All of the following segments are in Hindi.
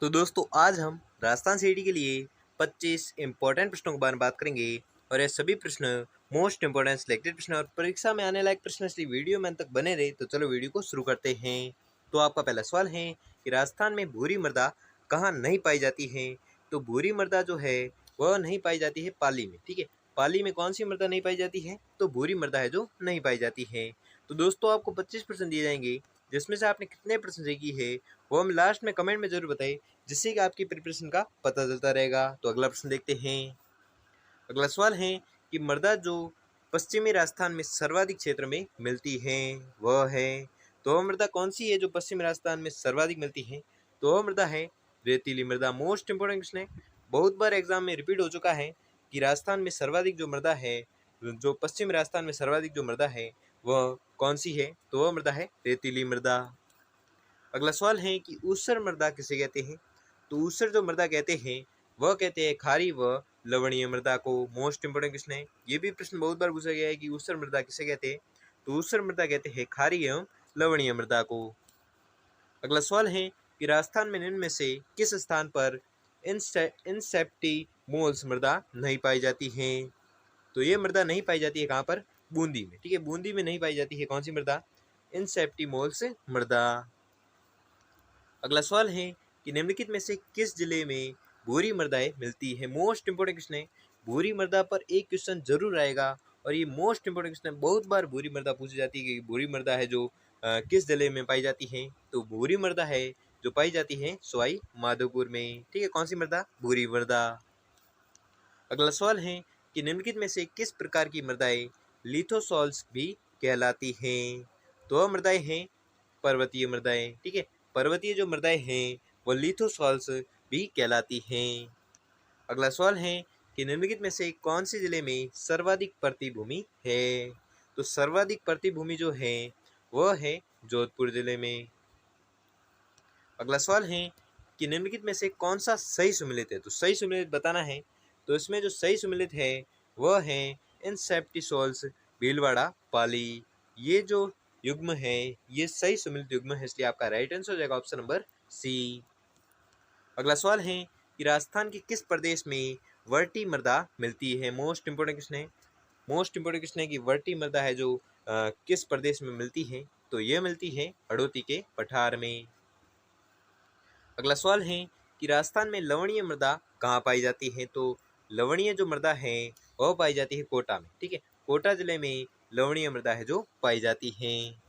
तो दोस्तों आज हम राजस्थान सीडी के लिए 25 इम्पोर्टेंट प्रश्नों के बारे में बात करेंगे और ये सभी प्रश्न मोस्ट इम्पोर्टेंट सिलेक्टेड प्रश्न और परीक्षा में आने लायक प्रश्न, इसलिए वीडियो में अंत तक बने रहे। तो चलो वीडियो को शुरू करते हैं। तो आपका पहला सवाल है कि राजस्थान में भूरी मृदा कहाँ नहीं पाई जाती है। तो भूरी मृदा जो है वह नहीं पाई जाती है पाली में। ठीक है, पाली में कौन सी मृदा नहीं पाई जाती है? तो भूरी मृदा है जो नहीं पाई जाती है। तो दोस्तों आपको 25% दिए जाएंगे, जिसमें से आपने कितने प्रश्न सही की है वो हम लास्ट में कमेंट में जरूर बताइए, जिससे कि आपकी प्रिपरेशन का पता चलता रहेगा। तो अगला प्रश्न देखते हैं। अगला सवाल है कि मृदा जो पश्चिमी राजस्थान में सर्वाधिक क्षेत्र में मिलती है वह है। तो वह मृदा कौन सी है जो पश्चिमी राजस्थान में सर्वाधिक मिलती है? तो वह मृदा है रेतीली मृदा। मोस्ट इंपोर्टेंट क्वेश्चन है, बहुत बार एग्जाम में रिपीट हो चुका है कि राजस्थान में सर्वाधिक जो मृदा है, जो पश्चिमी राजस्थान में सर्वाधिक जो मृदा है वह कौन सी है? तो वह मृदा है रेतीली मृदा। अगला सवाल है कि ऊसर मृदा किसे कहते हैं? तो ऊसर जो मृदा कहते हैं वह कहते हैं खारी व लवणीय मृदा को। मोस्ट इंपोर्टेंट क्वेश्चन है, ये भी प्रश्न बहुत बार पूछा गया है कि ऊसर मृदा किसे कहते हैं? तो ऊसर मृदा कहते हैं खारी एवं लवणीय मृदा को। अगला सवाल है कि राजस्थान में निम्न में से किस स्थान पर इंसेप्टिमोल्स मृदा नहीं पाई जाती है? तो ये मृदा नहीं पाई जाती है कहाँ पर? बूंदी में। ठीक है, बूंदी में नहीं पाई जाती है कौन सी मृदा? इंसेप्टिमोल्स मृदा। अगला सवाल है कि निम्नलिखित में से किस जिले में भूरी मृदाएं मिलती है? मोस्ट इंपोर्टेंट क्वेश्चन है, भूरी मृदा पर एक क्वेश्चन जरूर आएगा और ये मोस्ट इंपोर्टेंट क्वेश्चन है। बहुत बार भूरी मृदा पूछी जाती है कि भूरी मृदा है जो किस जिले में पाई जाती है? तो भूरी मृदा है जो पाई जाती है सवाई माधोपुर में। ठीक है, कौन सी मृदा? भूरी मृदा। अगला सवाल है कि निम्नलिखित में से किस प्रकार की मृदाएं लिथोसॉल्स भी कहलाती हैं? तो वह मृदाएं हैं पर्वतीय मृदाएं। ठीक है, पर्वतीय जो मृदाएं हैं वो लिथोसॉल्स भी कहलाती हैं। अगला सवाल है कि निम्नलिखित में से कौन से जिले में सर्वाधिक प्रतिभूमि है? तो सर्वाधिक प्रतिभूमि जो है वह है जोधपुर जिले में। अगला सवाल है कि निम्नलिखित में से कौन सा सही सुमेलित है? तो सही सुमेलित बताना है। तो इसमें जो सही सुमेलित है वह है इंसेप्टिसोल्स भीलवाड़ा पाली। ये जो युग्म है ये सही सुमेलित युग्म है, इसलिए आपका राइट आंसर हो जाएगा ऑप्शन नंबर सी। अगला सवाल है कि राजस्थान के किस प्रदेश में वर्टी मृदा मिलती है? मोस्ट इंपोर्टेंट क्वेश्चन है, मोस्ट इंपोर्टेंट क्वेश्चन है कि वर्टी मृदा है जो किस प्रदेश में मिलती है? तो ये मिलती है हड़ौती के पठार में। अगला सवाल है कि राजस्थान में लवणीय मृदा कहाँ पाई जाती है? तो लवणीय जो मृदा है वह पाई जाती है कोटा में। ठीक है, कोटा जिले में लवणीय मृदा है जो पाई जाती है।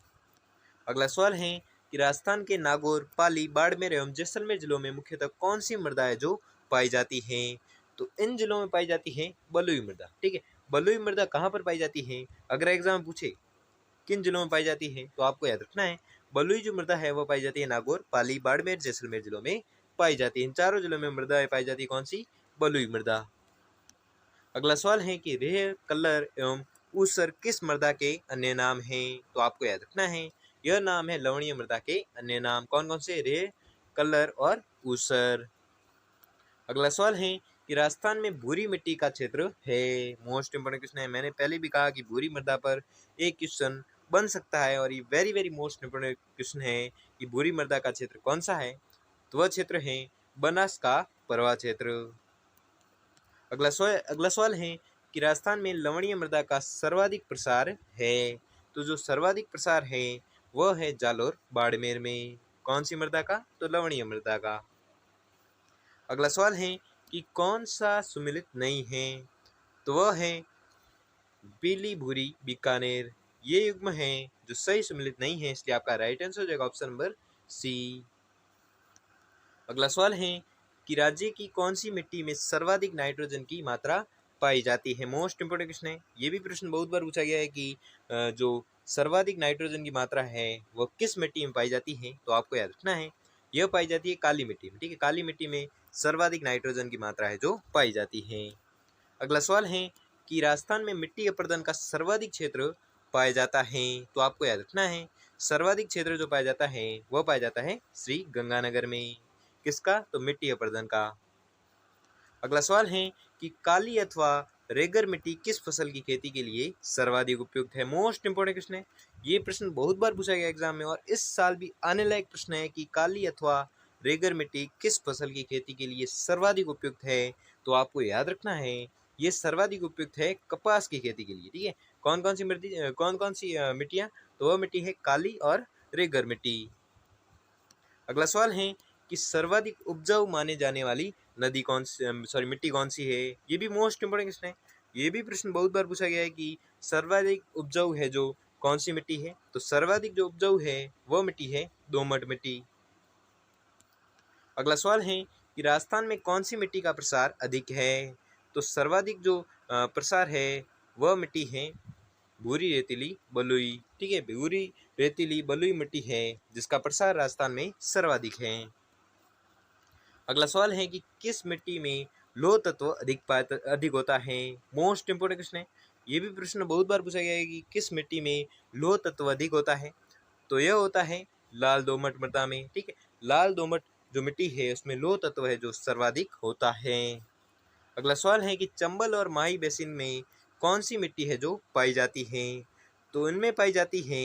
अगला सवाल है कि राजस्थान के नागौर, पाली, बाड़मेर एवं जैसलमेर जिलों में मुख्यतः कौन सी मृदा है जो पाई जाती है? तो इन जिलों में पाई जाती है बलुई मृदा। ठीक है, बलुई मृदा कहाँ पर पाई जाती है? अगर एग्जाम पूछे किन जिलों में पाई जाती है तो आपको याद रखना है बलुई जो मृदा है वो पाई जाती है नागौर, पाली, बाड़मेर, जैसलमेर जिलों में पाई जाती है। इन चारों जिलों में मृदा पाई जाती है कौन सी? बलुई मृदा। अगला सवाल है कि रेह, कल्लर एवं ऊसर किस मृदा के अन्य नाम हैं? तो आपको याद रखना है यह नाम है लवणीय मृदा के अन्य नाम। कौन कौन से? रेह, कल्लर और ऊसर। अगला सवाल है कि राजस्थान में भूरी मिट्टी का क्षेत्र है। मोस्ट इंपोर्टेंट क्वेश्चन है, मैंने पहले भी कहा कि भूरी मृदा पर एक क्वेश्चन बन सकता है और ये very very most important question है कि भूरी मृदा का क्षेत्र कौन सा है? तो वह क्षेत्र है बनास का परवा क्षेत्र। अगला सवाल है कि राजस्थान में लवणीय मृदा का सर्वाधिक प्रसार है। तो जो सर्वाधिक प्रसार है वह है जालोर बाड़मेर में। कौन सी मृदा का? तो लवणीय मृदा का। अगला सवाल है कि कौन सा सुमेलित नहीं है? तो वह है पीली भूरी बीकानेर। ये युग्म है जो सही सुमेलित नहीं है, इसलिए आपका राइट आंसर हो जाएगा ऑप्शन नंबर सी। अगला सवाल है कि राज्य की कौन सी मिट्टी में सर्वाधिक नाइट्रोजन की मात्रा पाई जाती है? मोस्ट इंपोर्टेंट क्वेश्चन है, ये भी प्रश्न बहुत बार पूछा गया है कि जो सर्वाधिक नाइट्रोजन की मात्रा है वह किस मिट्टी में पाई जाती है? तो आपको याद रखना है यह पाई जाती है काली मिट्टी में। ठीक है, काली मिट्टी में सर्वाधिक नाइट्रोजन की मात्रा है जो पाई जाती है। अगला सवाल है कि राजस्थान में मिट्टी अपरदन का सर्वाधिक क्षेत्र पाया जाता है। तो आपको याद रखना है सर्वाधिक क्षेत्र जो पाया जाता है वह पाया जाता है श्री गंगानगर में। किसका? तो मिट्टी अपरदन का। अगला सवाल है कि काली अथवा रेगर मिट्टी किस फसल की खेती के लिए सर्वाधिक उपयुक्त है? मोस्ट इंपोर्टेंट क्वेश्चन है, ये प्रश्न बहुत बार पूछा गया एग्जाम में और इस साल भी आने लायक प्रश्न है कि काली अथवा रेगर मिट्टी किस फसल की खेती के लिए सर्वाधिक उपयुक्त है? तो आपको याद रखना है ये सर्वाधिक उपयुक्त है कपास की खेती के लिए, ठीक है। कौन कौन सी मिट्टियाँ? तो वह मिट्टी है काली और रेगर मिट्टी। अगला सवाल है कि सर्वाधिक उपजाऊ माने जाने वाली नदी मिट्टी कौन सी है? ये भी मोस्ट इंपोर्टेंट क्वेश्चन है। ये भी प्रश्न बहुत बार पूछा गया है कि सर्वाधिक उपजाऊ है जो कौन सी मिट्टी है? तो सर्वाधिक जो उपजाऊ है वह मिट्टी है दोमट मिट्टी। अगला सवाल है कि राजस्थान में कौन सी मिट्टी का प्रसार अधिक है? तो सर्वाधिक जो प्रसार है वह मिट्टी है भूरी रेतीली बलुई, ठीक है। भूरी रेतीली बलुई मिट्टी है जिसका प्रसार राजस्थान में सर्वाधिक है। अगला सवाल है कि किस मिट्टी में लौह तत्व अधिक होता है? मोस्ट इंपोर्टेंट क्वेश्चन है। ये भी प्रश्न बहुत बार पूछा गया है कि किस मिट्टी में लौह तत्व अधिक होता है? तो यह होता है लाल दोमट मृदा में, ठीक है। लाल दोमट जो मिट्टी है उसमें लौह तत्व है जो सर्वाधिक होता है। अगला सवाल है कि चंबल और माही बेसिन में कौन सी मिट्टी है जो पाई जाती है? तो इनमें पाई जाती है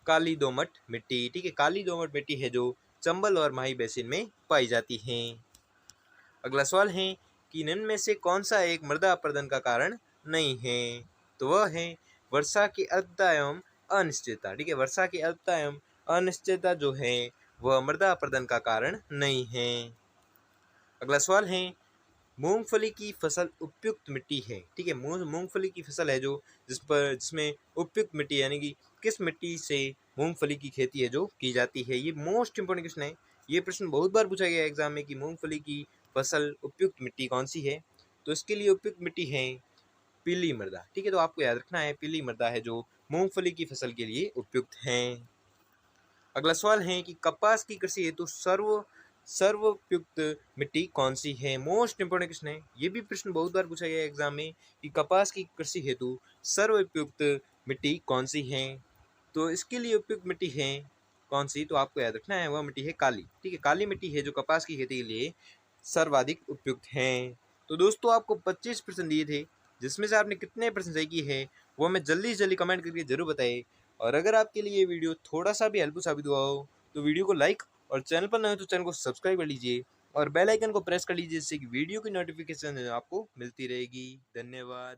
काली दोमट मिट्टी, ठीक है। काली दोमट मिट्टी है जो चंबल और माही बेसिन में पाई जाती है। अगला सवाल है कि निम्न में से कौन सा एक मृदा अपरदन का कारण नहीं है? तो वह है वर्षा की अल्पता एवं अनिश्चितता, ठीक है। वर्षा की अल्पता एवं अनिश्चितता जो है वह मृदा अपरदन का कारण नहीं है। अगला सवाल है मूंगफली की फसल उपयुक्त मिट्टी है, ठीक है। मूंगफली की फसल है जो जिसमें उपयुक्त मिट्टी यानी कि किस मिट्टी से मूंगफली की खेती है जो की जाती है? ये मोस्ट इंपोर्टेंट क्वेश्चन है। ये प्रश्न बहुत बार पूछा गया है एग्जाम में कि मूंगफली की फसल उपयुक्त मिट्टी कौन सी है? तो इसके लिए उपयुक्त मिट्टी है पीली मृदा, ठीक है। तो आपको याद रखना है पीली मृदा है जो मूंगफली की फसल के लिए उपयुक्त है। अगला सवाल है कि कपास की कृषि हेतु सर्वोपयुक्त मिट्टी कौन सी है? मोस्ट इंपोर्टेंट क्वेश्चन है। ये भी प्रश्न बहुत बार पूछा गया है एग्जाम में कि कपास की कृषि हेतु सर्वोपयुक्त मिट्टी कौन सी है? तो इसके लिए उपयुक्त मिट्टी है कौन सी? तो आपको याद रखना है वह मिट्टी है काली, ठीक है। काली मिट्टी है जो कपास की खेती के लिए सर्वाधिक उपयुक्त है। तो दोस्तों आपको 25% दिए थे, जिसमें से आपने कितने परसेंट सही की है वो हमें जल्दी से जल्दी कमेंट करके जरूर बताइए। और अगर आपके लिए ये वीडियो थोड़ा सा भी हेल्पफुल साबित हुआ हो तो वीडियो को लाइक और चैनल पर नए हो तो चैनल को सब्सक्राइब कर लीजिए और बेल आइकन को प्रेस कर लीजिए जिससे कि वीडियो की नोटिफिकेशन आपको मिलती रहेगी। धन्यवाद।